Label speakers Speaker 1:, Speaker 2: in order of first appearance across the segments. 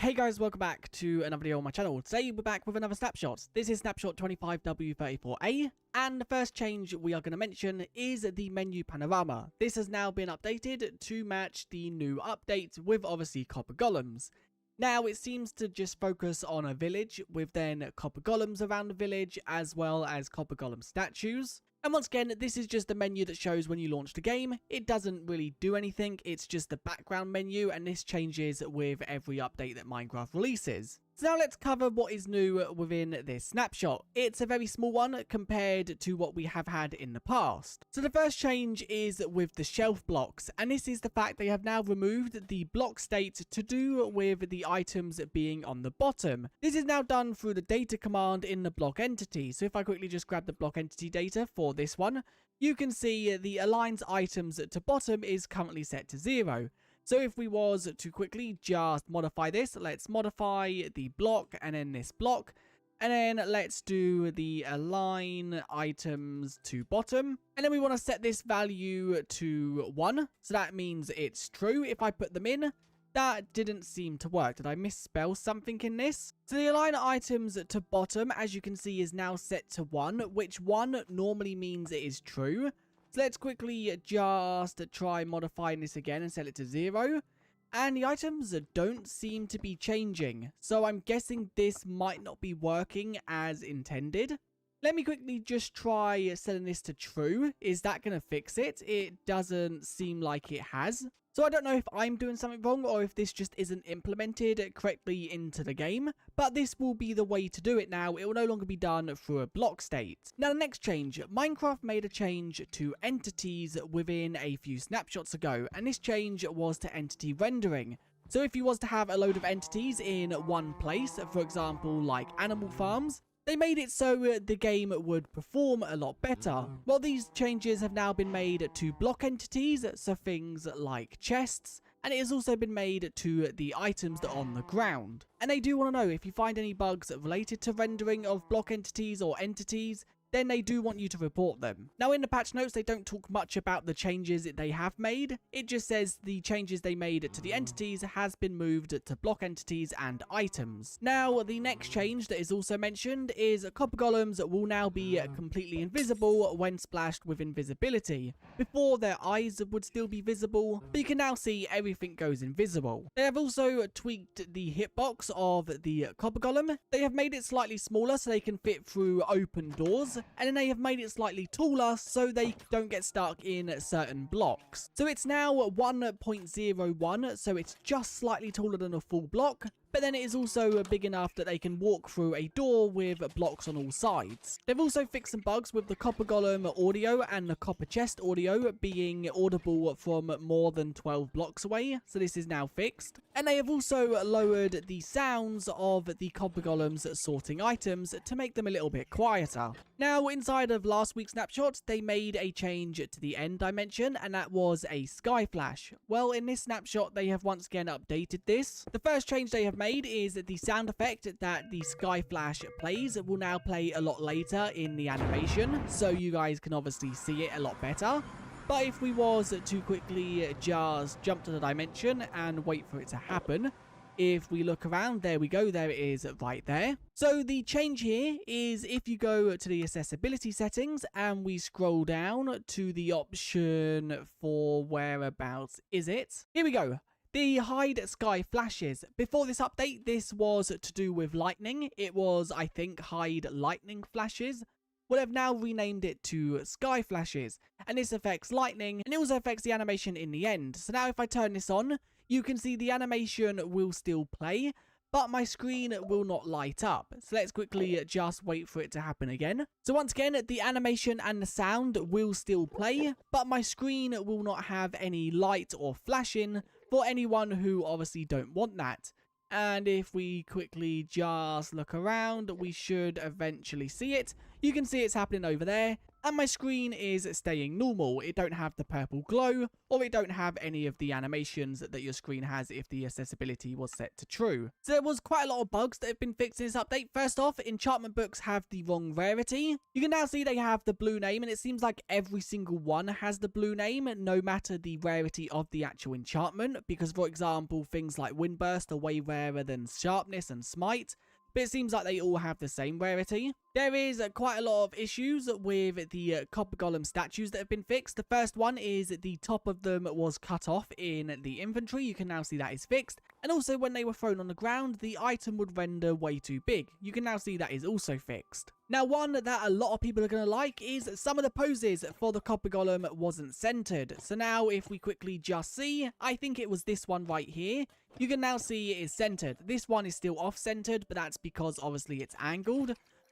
Speaker 1: Hey guys, welcome back to another video on my channel. Today we're back with another snapshot. This is snapshot 25W34A, and the first change we are going to mention is the menu panorama. This has now been updated to match the new update with obviously copper golems. Now it seems to just focus on a village with then copper golems around the village as well as copper golem statues. And once again, this is just the menu that shows when you launch the game. It doesn't really do anything, it's just the background menu, and this changes with every update that Minecraft releases. So now let's cover what is new within this snapshot. It's a very small one compared to what we have had in the past. So the first change is with the shelf blocks, and this is the fact they have now removed the block state to do with the items being on the bottom. This is now done through the data command in the block entity. So if I quickly just grab the block entity data for this one, you can see the aligns items to bottom is currently set to 0. So if we was to quickly just modify this, let's modify the block and then this block. And then let's do the align items to bottom. And then we want to set this value to 1. So that means it's true. If I put them in, that didn't seem to work. Did I misspell something in this? So the align items to bottom, as you can see, is now set to 1, which 1 normally means it is true. So let's quickly just try modifying this again and set it to 0. And the items don't seem to be changing. So I'm guessing this might not be working as intended. Let me quickly just try setting this to true. Is that going to fix it? It doesn't seem like it has. So I don't know if I'm doing something wrong or if this just isn't implemented correctly into the game. But this will be the way to do it now. It will no longer be done through a block state. Now the next change. Minecraft made a change to entities within a few snapshots ago. And this change was to entity rendering. So if you was to have a load of entities in one place, for example like animal farms, they made it so the game would perform a lot better. Well, these changes have now been made to block entities, so things like chests, and it has also been made to the items that are on the ground. And they do want to know if you find any bugs related to rendering of block entities or entities, then they do want you to report them. Now in the patch notes, they don't talk much about the changes that they have made. It just says the changes they made to the entities has been moved to block entities and items. Now the next change that is also mentioned is copper golems will now be completely invisible when splashed with invisibility. Before, their eyes would still be visible, but you can now see everything goes invisible. They have also tweaked the hitbox of the copper golem. They have made it slightly smaller so they can fit through open doors. And then they have made it slightly taller so they don't get stuck in certain blocks. So it's now 1.01, so it's just slightly taller than a full block. But then it is also big enough that they can walk through a door with blocks on all sides. They've also fixed some bugs with the copper golem audio and the copper chest audio being audible from more than 12 blocks away. So this is now fixed. And they have also lowered the sounds of the copper golems sorting items to make them a little bit quieter. Now inside of last week's snapshot, they made a change to the end dimension, and that was a sky flash. Well, in this snapshot, they have once again updated this. The first change they have made is the sound effect that the sky flash plays will now play a lot later in the animation, so you guys can obviously see it a lot better. But if we was to quickly just jump to the dimension and wait for it to happen, if we look around, there we go, there it is right there. So the change here is if you go to the accessibility settings and we scroll down to the option for whereabouts is it. Here we go. The hide sky flashes. Before this update, this was to do with lightning. It was, I think, hide lightning flashes. Well, they've now renamed it to sky flashes, and this affects lightning, and it also affects the animation in the end. So now if I turn this on, you can see the animation will still play, but my screen will not light up. So let's quickly just wait for it to happen again. So once again, the animation and the sound will still play, but my screen will not have any light or flashing for anyone who obviously don't want that. And if we quickly just look around, we should eventually see it. You can see it's happening over there. and my screen is staying normal. It don't have the purple glow, or it don't have any of the animations that your screen has if the accessibility was set to true. So there was quite a lot of bugs that have been fixed in this update. First off, enchantment books have the wrong rarity. You can now see they have the blue name, and it seems like every single one has the blue name, no matter the rarity of the actual enchantment, because for example, things like Windburst are way rarer than Sharpness and Smite, but it seems like they all have the same rarity. There is quite a lot of issues with the Copper Golem statues that have been fixed. The first one is the top of them was cut off in the inventory. You can now see that is fixed. And also when they were thrown on the ground, the item would render way too big. You can now see that is also fixed. Now, one that a lot of people are going to like is some of the poses for the Copper Golem wasn't centered. So now if we quickly just see, I think it was this one right here. You can now see it is centered. This one is still off-centered, but that's because obviously it's angled.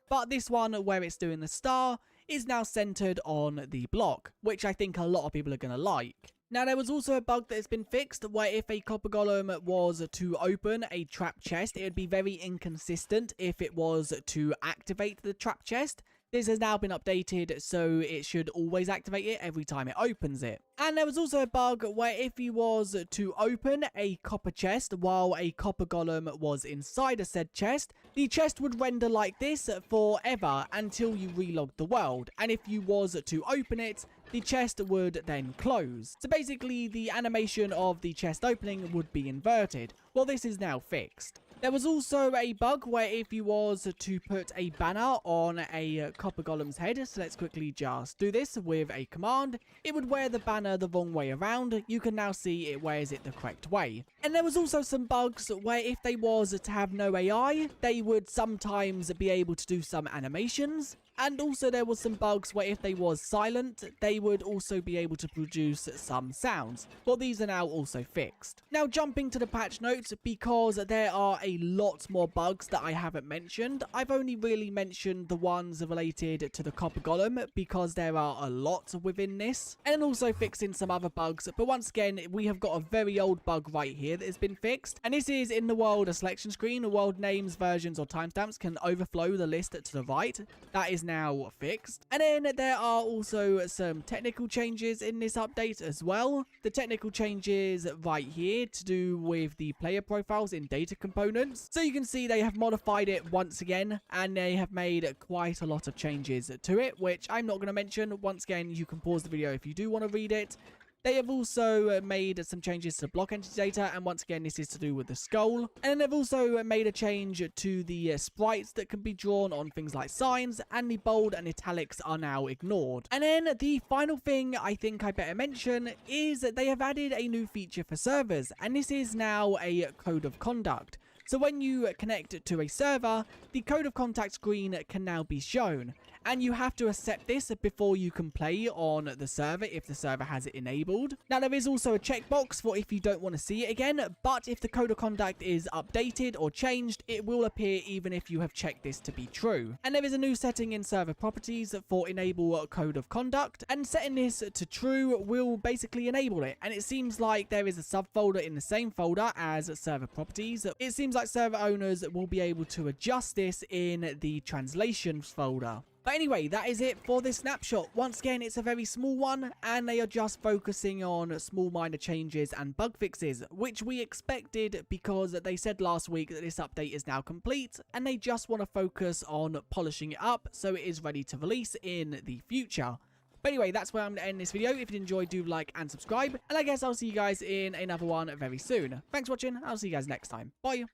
Speaker 1: But this one where it's doing the star is now centered on the block, which I think a lot of people are going to like. Now, there was also a bug that has been fixed where if a Copper Golem was to open a trap chest, it would be very inconsistent if it was to activate the trap chest. This has now been updated, so it should always activate it every time it opens it. And there was also a bug where if you was to open a copper chest while a Copper Golem was inside a said chest, the chest would render like this forever until you relog the world. And if you was to open it, the chest would then close. So basically, the animation of the chest opening would be inverted. Well, this is now fixed. There was also a bug where if you was to put a banner on a Copper Golem's head, so let's quickly just do this with a command, it would wear the banner the wrong way around. You can now see it wears it the correct way. And there was also some bugs where if they was to have no AI, they would sometimes be able to do some animations. And also there was some bugs where if they was silent, they would also be able to produce some sounds. Well, these are now also fixed. Now jumping to the patch notes, because there are a lot more bugs that I haven't mentioned. I've only really mentioned the ones related to the Copper Golem because there are a lot within this. And also fixing some other bugs. But once again, we have got a very old bug right here that has been fixed. And this is in the world selection screen. World names, versions or timestamps can overflow the list to the right. That is now fixed. And then there are also some technical changes in this update as well. The technical changes right here to do with the player profiles in data components. So you can see they have modified it once again, and they have made quite a lot of changes to it, which I'm not going to mention. Once again, you can pause the video if you do want to read it. They have also made some changes to block entity data, and once again, this is to do with the skull. And then they've also made a change to the sprites that can be drawn on things like signs, and the bold and italics are now ignored. And then the final thing I think I better mention is that they have added a new feature for servers, and this is now a code of conduct. So when you connect to a server, the code of contact screen can now be shown. And you have to accept this before you can play on the server if the server has it enabled. Now, there is also a checkbox for if you don't want to see it again, but if the code of conduct is updated or changed, it will appear even if you have checked this to be true. And there is a new setting in server properties for enable code of conduct, and setting this to true will basically enable it. And it seems like there is a subfolder in the same folder as server properties. It seems like server owners will be able to adjust this in the translations folder. But anyway, that is it for this snapshot. Once again, it's a very small one, and they are just focusing on small minor changes and bug fixes, which we expected because they said last week that this update is now complete, and they just want to focus on polishing it up so it is ready to release in the future. But anyway, that's where I'm going to end this video. If you enjoyed, do like and subscribe, and I guess I'll see you guys in another one very soon. Thanks for watching, I'll see you guys next time. Bye!